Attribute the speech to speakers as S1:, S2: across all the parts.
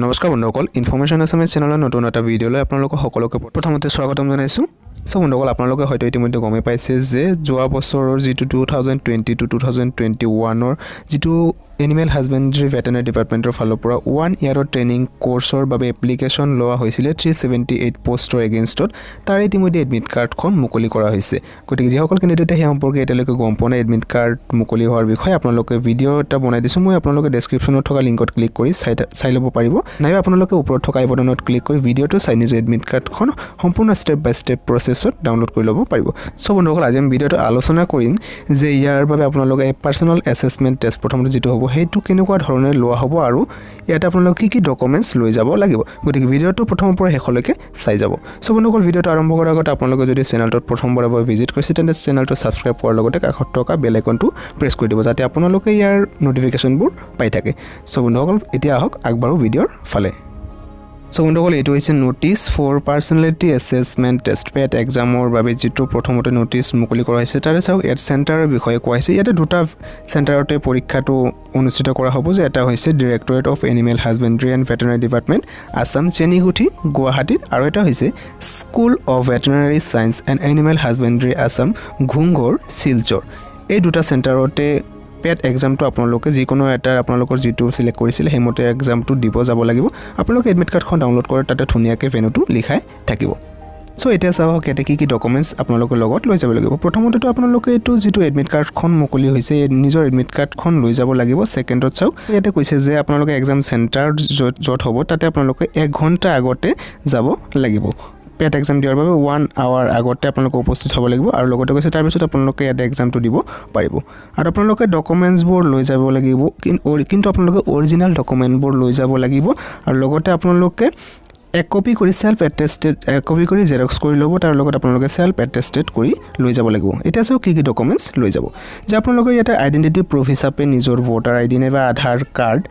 S1: নমস্কাৰ বন্ধুসকল information Assamese চেনেলৰ নতুন এটা ভিডিঅ'লৈ আপোনালোকক সকলোকে প্ৰথমতে স্বাগতম জনাইছোঁ। সো বন্ধুসকল আপোনালোকে হয়তো ইতিমধ্যে গমে পাইছে যে যোৱা বছৰৰ যিটো 2020 to 2021ৰ যিটো এনিমেল হাজবেণ্ডাৰী ভেটেনাৰী ডিপাৰ্টমেণ্টৰ ফালৰ পৰা 1 ইয়াৰৰ ট্ৰেইনিং কোৰ্ছৰ বাবে এপ্লিকেশ্যন লোৱা হৈছিলে 378 পোষ্টৰ এগেইনষ্টত তাৰ ইতিমধ্যে এডমিট কাৰ্ডখন মুকলি কৰা হৈছে। গতিকে যিসকল কেণ্ডিডেটে সেই সম্পৰ্কে এতিয়ালৈকে গম পোৱা নাই এডমিট কাৰ্ড মুকলি হোৱাৰ বিষয়ে আপোনালোকে ভিডিঅ' এটা বনাই দিছোঁ। মই আপোনালোকে ডেছক্ৰিপশ্যনত থকা লিংকত ক্লিক কৰি চাই ল'ব পাৰিব, নাইবা আপোনালোকে ওপৰত থকা আই বাটনত ক্লিক কৰি ভিডিঅ'টো চাই নিজৰ এডমিট কাৰ্ডখন সম্পূৰ্ণ ষ্টেপ বাই ষ্টেপ প্ৰচেছত ডাউনলোড কৰি ল'ব পাৰিব। সো বন্ধুসকল আজি আমি ভিডিঅ'টো আলোচনা কৰিম যে ইয়াৰ বাবে আপোনালোকে পাৰ্চনেল এছেছমেণ্ট টেষ্ট প্ৰথমতে যিটো হ'ব সেইটো কেনেকুৱা ধৰণে লোৱা হ'ব আৰু ইয়াতে আপোনালোকে কি ডকুমেণ্টছ লৈ যাব লাগিব। গতিকে ভিডিঅ'টো প্ৰথমৰ পৰা শেষলৈকে চাই যাব। সো বন্ধুসকল ভিডিঅ'টো আৰম্ভ কৰাৰ আগতে আপোনালোকে যদি চেনেলটোত প্ৰথমবাৰৰ বাবে ভিজিট কৰিছে তেন্তে চেনেলটো ছাবস্ক্ৰাইব কৰাৰ লগতে কাষত থকা বেল আইকনটো প্ৰেছ কৰি দিব যাতে আপোনালোকে ইয়াৰ নটিফিকেশ্যনবোৰ পাই থাকে। সো বন্ধুসকল এতিয়া আহক আগবাঢ়ো ভিডিঅ'ৰ ফালে। সো বন্ধুসকল এইটো হৈছে notice for personality assessment test PET এক্সামৰ বাবে যিটো প্ৰথমতে নোটিছ মুকলি কৰা হৈছে তাৰে চাওক ইয়াত চেণ্টাৰৰ বিষয়ে কোৱা হৈছে। ইয়াতে দুটা চেণ্টাৰতে পৰীক্ষাটো অনুষ্ঠিত কৰা হ'ব, যে এটা হৈছে directorate of animal husbandry and veterinary department Assam চেনিগুঠি গুৱাহাটীত, আৰু এটা হৈছে school of veterinary science and animal husbandry Assam Ghungoor Silchar. এই দুটা চেণ্টাৰতে পেট এক্সামটো আপোনালোকে যিকোনো এটা আপোনালোকৰ যিটো চিলেক্ট কৰিছিলে সেইমতে এক্সামটো দিব যাব লাগিব। আপোনালোকে এডমিট কাৰ্ডখন ডাউনলোড কৰে তাতে ধুনীয়াকৈ ভেনুটো লিখাই থাকিব। সো এতিয়া চাওক ইয়াতে কি ডকুমেণ্টছ আপোনালোকৰ লগত লৈ যাব লাগিব। প্ৰথমতেতো আপোনালোকে এইটো যিটো এডমিট কাৰ্ডখন মুকলি হৈছে নিজৰ এডমিট কাৰ্ডখন লৈ যাব লাগিব। ছেকেণ্ডত চাওক ইয়াতে কৈছে যে আপোনালোকে এক্সাম চেণ্টাৰ য'ত হ'ব তাতে আপোনালোকে 1 ঘণ্টা আগতে যাব লাগিব। পেট এক্সাম দিয়াৰ বাবে 1 আৱাৰ আগতে আপোনালোকে উপস্থিত হ'ব লাগিব, আৰু লগতে কৈছে তাৰপিছত আপোনালোকে ইয়াতে এক্সামটো দিব পাৰিব। আৰু আপোনালোকে ডকুমেণ্টছবোৰ লৈ যাব লাগিব, কিন্তু আপোনালোকে অৰিজিনেল ডকুমেণ্টবোৰ লৈ যাব লাগিব, আৰু লগতে আপোনালোকে এক কপি কৰি সেল্ফ এটেষ্টেড কপি কৰি জেৰক্স কৰি ল'ব, তাৰ লগত আপোনালোকে সেল্ফ এটেষ্টেড কৰি লৈ যাব লাগিব। এতিয়া চাওক কি ডকুমেণ্টছ লৈ যাব, যে আপোনালোকে ইয়াতে আইডেণ্টিটি প্ৰুফ হিচাপে নিজৰ ভোটাৰ আইডি নাইবা আধাৰ কাৰ্ড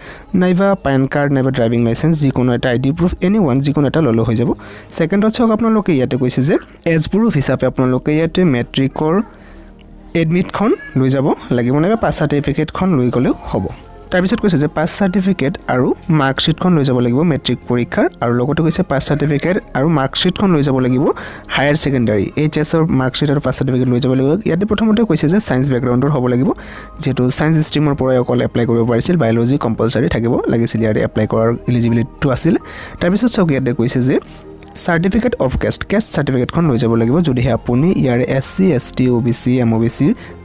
S1: নাইবা পেন কাৰ্ড নাইবা ড্ৰাইভিং লাইচেঞ্চ যিকোনো এটা আইডি প্ৰুফ এনিৱান যিকোনো এটা ল'লে হৈ যাব। ছেকেণ্ডত চাওক আপোনালোকে ইয়াতে কৈছে যে এজ প্ৰুফ হিচাপে আপোনালোকে ইয়াতে মেট্ৰিকৰ এডমিটখন লৈ যাব লাগিব, নাইবা পাছ চাৰ্টিফিকেটখন লৈ গ'লেও হ'ব। তাৰপিছত কৈছে যে পাছ চাৰ্টিফিকেট আৰু মাৰ্কশ্বিটখন লৈ যাব লাগিব মেট্ৰিক পৰীক্ষাৰ, আৰু লগতে কৈছে পাছ চাৰ্টিফিকেট আৰু মাৰ্কশ্বিটখন লৈ যাব লাগিব হায়াৰ ছেকেণ্ডাৰী HSৰ মাৰ্কশ্বিট আৰু পাছ চাৰ্টিফিকেট লৈ যাব লাগিব। ইয়াতে প্ৰথমতে কৈছে যে ছায়েন্স বেকগ্ৰাউণ্ডৰ হ'ব লাগিব, যিহেতু ছায়েন্স ষ্ট্ৰীমৰ পৰাই অকল এপ্লাই কৰিব পাৰিছিল, বায়'লজি কম্পালচাৰী থাকিব লাগিছিল, ইয়াতে এপ্লাই কৰাৰ এলিজিবিলিটিটো আছিল। তাৰপিছত চাওক ইয়াতে কৈছে যে চাৰ্টিফিকেট অফ কেষ্ট চাৰ্টিফিকেটখন লৈ যাব লাগিব যদিহে আপুনি ইয়াৰে SC ST OBC MOBC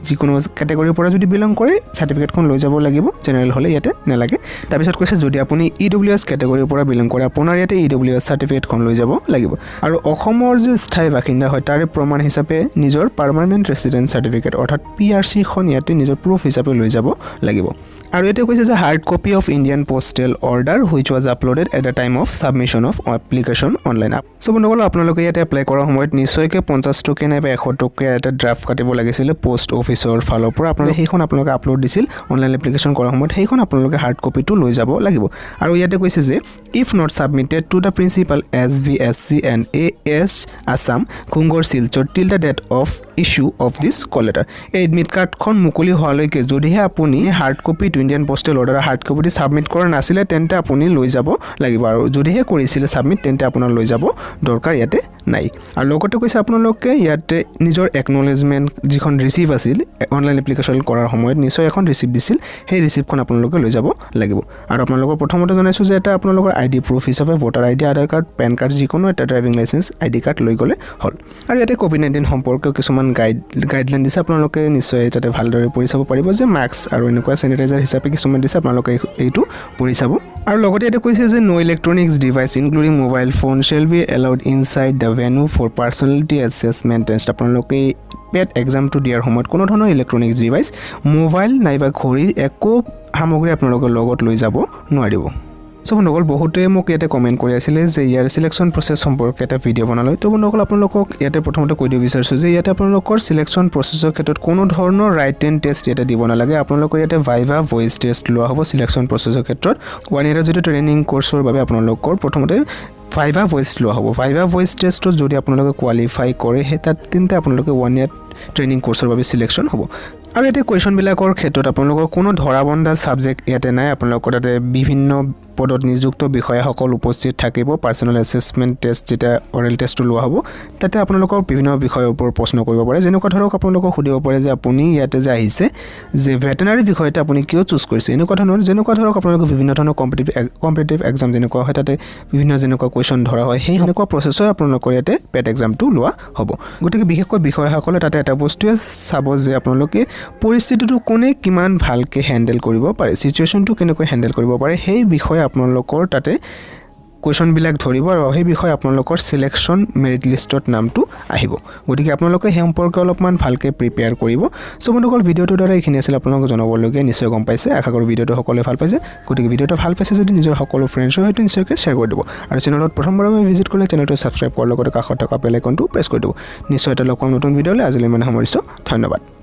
S1: যিকোনো কেটেগৰীৰ পৰা যদি বিলং কৰে চাৰ্টিফিকেটখন লৈ যাব লাগিব, জেনেৰেল হ'লে ইয়াতে নালাগে। তাৰপিছত কৈছে যদি আপুনি EWS কেটেগৰীৰ পৰা বিলং কৰে আপোনাৰ ইয়াতে EWS চাৰ্টিফিকেটখন লৈ যাব লাগিব, আৰু অসমৰ যে স্থায়ী বাসিন্দা হয় তাৰে প্ৰমাণ হিচাপে নিজৰ পাৰ্মানেণ্ট ৰেচিডেণ্ট চাৰ্টিফিকেট অৰ্থাৎ PRCখন ইয়াতে নিজৰ প্ৰুফ হিচাপে লৈ যাব লাগিব। আৰু ইয়াতে কৈছে যে hard copy of Indian postal order which was uploaded at the time of submission of application online. So বন্ধুসকল আপোনালোকে ইয়াতে এপ্লাই কৰাৰ সময়ত নিশ্চয়কৈ 50 টকীয়া নাইবা 100 টকীয়া এটা ড্ৰাফ্ট কাটিব লাগিছিলে পোষ্ট অফিচৰ ফালৰ পৰা। আপোনালোকে সেইখন আপোনালোকে আপলোড দিছিল অনলাইন এপ্লিকেশ্যন কৰাৰ সময়ত, সেইখন আপোনালোকে হাৰ্ড কপিটো লৈ যাব লাগিব। আৰু ইয়াতে কৈছে যে if not submitted to the principal SVSC and AS Assam Ghungoor Silchar till the date of issue of this call letter. এই এডমিট কাৰ্ডখন মুকলি হোৱালৈকে যদিহে আপুনি হাৰ্ড কপিটো ইণ্ডিয়ান পোষ্টেল অৰ্ডাৰ হাৰ্ড কপিটো ছাবমিট কৰা নাছিলে তেন্তে আপুনি লৈ যাব লাগিব, আৰু যদিহে কৰিছিলে ছাবমিট তেন্তে আপোনাৰ লৈ যাব দৰকাৰ ইয়াতে নাই। আৰু লগতে কৈছে আপোনালোকে ইয়াতে নিজৰ একনলেজমেণ্ট যিখন ৰিচিভ আছিল অনলাইন এপ্লিকেশ্যন কৰাৰ সময়ত নিশ্চয় এখন ৰিচিপ্ট দিছিল, সেই ৰিচিপ্টখন আপোনালোকে লৈ যাব লাগিব। আৰু আপোনালোকৰ প্ৰথমতে জনাইছোঁ যে এটা আপোনালোকৰ ID প্ৰুফ হিচাপে ভোটাৰ ID আধাৰ কাৰ্ড পেন কাৰ্ড যিকোনো এটা ড্ৰাইভিং লাইচেঞ্চ ID কাৰ্ড লৈ গ'লে হ'ল। আৰু ইয়াতে COVID-19 সম্পৰ্কীয় কিছুমান গাইডলাইন দিছে, আপোনালোকে নিশ্চয় তাতে ভালদৰে পঢ়ি চাব পাৰিব, যে মাস্ক আৰু এনেকুৱা চেনিটাইজাৰ হিচাপে কিছুমান দিছে, আপোনালোকে এইটো পঢ়ি চাব। আৰু লগতে ইয়াতে কৈছে যে no electronics device including mobile phone shall be allowed inside the venue for personality assessment test. আপোনালোকে পেট এক্সামটো দিয়াৰ সময়ত কোনো ধৰণৰ ইলেক্ট্ৰনিক্স ডিভাইচ মোবাইল নাইবা ঘড়ী একো সামগ্ৰী আপোনালোকৰ লগত লৈ যাব নোৱাৰিব। সো বন্ধুসকল বহুতে মোক ইয়াতে কমেণ্ট কৰি আছিলে যে ইয়াৰ চিলেকশ্যন প্ৰচেছ সম্পৰ্কে এটা ভিডিঅ' বনালৈ। তো বন্ধুসকল আপোনালোকক ইয়াতে প্ৰথমতে কৈ দিব বিচাৰিছোঁ যে ইয়াতে আপোনালোকৰ চিলেকশ্যন প্ৰচেছৰ ক্ষেত্ৰত কোনো ধৰণৰ ৰাইটেন টেষ্ট ইয়াতে দিব নালাগে। আপোনালোকৰ ইয়াতে ভাইভা ভইচ টেষ্ট লোৱা হ'ব চিলেকশ্যন প্ৰচেছৰ ক্ষেত্ৰত। 1 ইয়াৰৰ যিটো ট্ৰেইনিং কোৰ্ছৰ বাবে আপোনালোকৰ প্ৰথমতে ভাইভা ভইচ লোৱা হ'ব। ভাইভা ভইচ টেষ্টত যদি আপোনালোকে কোৱালিফাই কৰে তেন্তে আপোনালোকে 1 ইয়াৰ ট্ৰেইনিং কোৰ্ছৰ বাবে চিলেকশ্যন হ'ব। আৰু ইয়াতে কুৱেশ্যনবিলাকৰ ক্ষেত্ৰত আপোনালোকৰ কোনো ধৰা বন্ধা ছাবজেক্ট ইয়াতে নাই, আপোনালোকৰ তাতে বিভিন্ন পদত নিযুক্ত বিষয়াসকল উপস্থিত থাকিব পাৰ্সোনেল এসেসমেন্ট টেষ্ট যেটা অৰেল টেষ্টটো লোৱা হ'ব তাতে আপোনালোকৰ বিভিন্ন বিষয়ৰ ওপৰত প্ৰশ্ন কৰিব পাৰে যেনেকুৱা ধৰক আপোনালোকক সুধিব পাৰে যে আপুনি ইয়াতে যে আহিছে যে ভেটেনাৰী বিষয়তে আপুনি কিয় চুজ কৰিছে এনেকুৱা ধৰক আপোনালোকক বিভিন্ন ধৰণৰ কম্পিটিটিভ এক্সাম যেনেকুৱা হয় তাতে বিভিন্ন যেনেকুৱা কোৱেশ্চন ধৰা হয় সেই এনেকুৱা প্ৰসেছৰ আপোনালোকৰ ইয়াতে পেট এক্সামটো লোৱা হ'ব গতিকে বিশেষকৈ বিষয়াসকলে তাতে এটা বস্তুৱে চাব যে আপোনালোকে পৰিস্থিতিটো কোনে কিমান ভালকে হ্যান্ডেল কৰিব পাৰে সিচুৱেচনটো কেনেকৈ হ্যান্ডেল কৰিব পাৰে সেই বিষয়ে আপোনালোকৰ তাতে কোৱেশ্চন বিলাক ধৰিব আৰু সেই বিষয়ে আপোনালোকৰ সিলেকশন মেৰিট লিষ্টত নামটো আহিব গতিকে আপোনালোকে সেই সম্পৰ্কে অলপমান ভালকে প্ৰিপেয়াৰ কৰিব সো বন্ধুসকল ভিডিওটোৰ দ্বাৰা এইখিনি আছিল আপোনালোকক জনাবলগীয়া নিশ্চয় গম পাইছে আশা কৰোঁ ভিডিওটো সকলোৱে ভাল পাইছে গতিকে ভিডিওটো ভাল পাইছে যদি নিজৰ সকলো ফ্ৰেণ্ডছৰ সৈতে নিশ্চয়কৈ শ্বেয়াৰ কৰি দিব আৰু চেনেলত প্ৰথমবাৰৰ বাবে ভিজিট কৰিলে চেনেলটো সাবস্ক্ৰাইব কৰাৰ লগতে কাষত থকা বেল আইকনটো প্ৰেছ কৰি দিব নিশ্চয় এটা লগ পাম নতুন ভিডিঅ'লৈ আজিলৈ মানে সামৰিছোঁ ধন্যবাদ